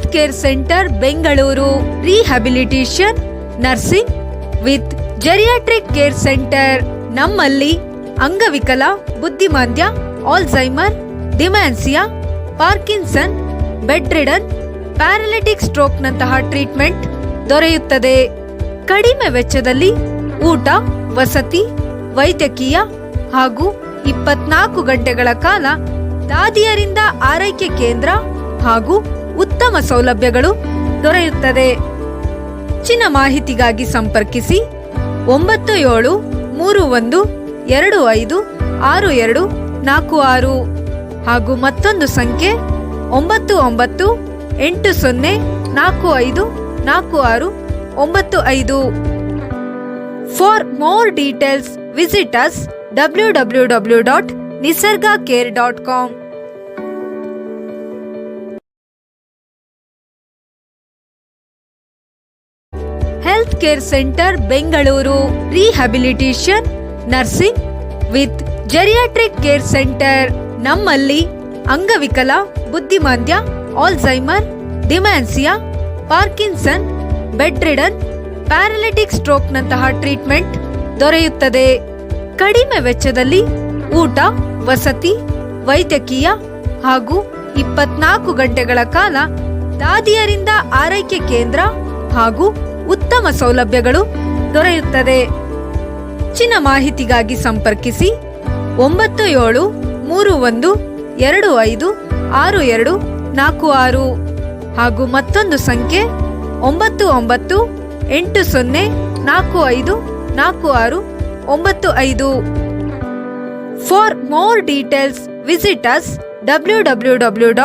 Health care center Bengaluru. Rehabilitation, nursing with geriatric care center. ನಮ್ಮಲ್ಲಿ ಅಂಗವಿಕಲ, ಬುದ್ಧಿಮಾಂದ್ಯ, Alzheimer, dementia, Parkinson, bedridden, paralytic stroke ನಂತಹ treatment ದೊರೆಯುತ್ತದೆ. ಕಡಿಮೆ ವೆಚ್ಚದಲ್ಲಿ ಊಟ, ವಸತಿ, ವೈದ್ಯಕೀಯ ಹಾಗೂ 24 ಗಂಟೆಗಳ ಕಾಲ ದಾದಿಯರಿಂದ ಆರೈಕೆ ಕೇಂದ್ರ ಹಾಗೂ ಉತ್ತಮ ಸೌಲಭ್ಯಗಳು ದೊರೆಯುತ್ತದೆ. ಹೆಚ್ಚಿನ ಮಾಹಿತಿಗಾಗಿ ಸಂಪರ್ಕಿಸಿ 9731256246 ಹಾಗೂ ಮತ್ತೊಂದು ಸಂಖ್ಯೆ 9980454695. For more details, visit us www.nisargacare.com. Health care center Bengaluru. Rehabilitation, nursing with geriatric care center. ನಮ್ಮಲ್ಲಿ ಅಂಗವಿಕಲ, ಬುದ್ಧಿಮಾಂದ್ಯ, Alzheimer, dementia, Parkinson, bedridden, paralytic stroke ನಂತಹ ಟ್ರೀಟ್ಮೆಂಟ್ ದೊರೆಯುತ್ತದೆ. ಕಡಿಮೆ ವೆಚ್ಚದಲ್ಲಿ ಊಟ, ವಸತಿ, ವೈದ್ಯಕೀಯ ಹಾಗೂ 24 ಗಂಟೆಗಳ ಕಾಲ ದಾದಿಯರಿಂದ ಆರೈಕೆ ಕೇಂದ್ರ ಹಾಗೂ ಉತ್ತಮ ಸೌಲಭ್ಯಗಳು ದೊರೆಯುತ್ತದೆ. ಹೆಚ್ಚಿನ ಮಾಹಿತಿಗಾಗಿ ಸಂಪರ್ಕಿಸಿ 9731256246 ಹಾಗೂ ಮತ್ತೊಂದು ಸಂಖ್ಯೆ 9980454695. For more details, visit us www.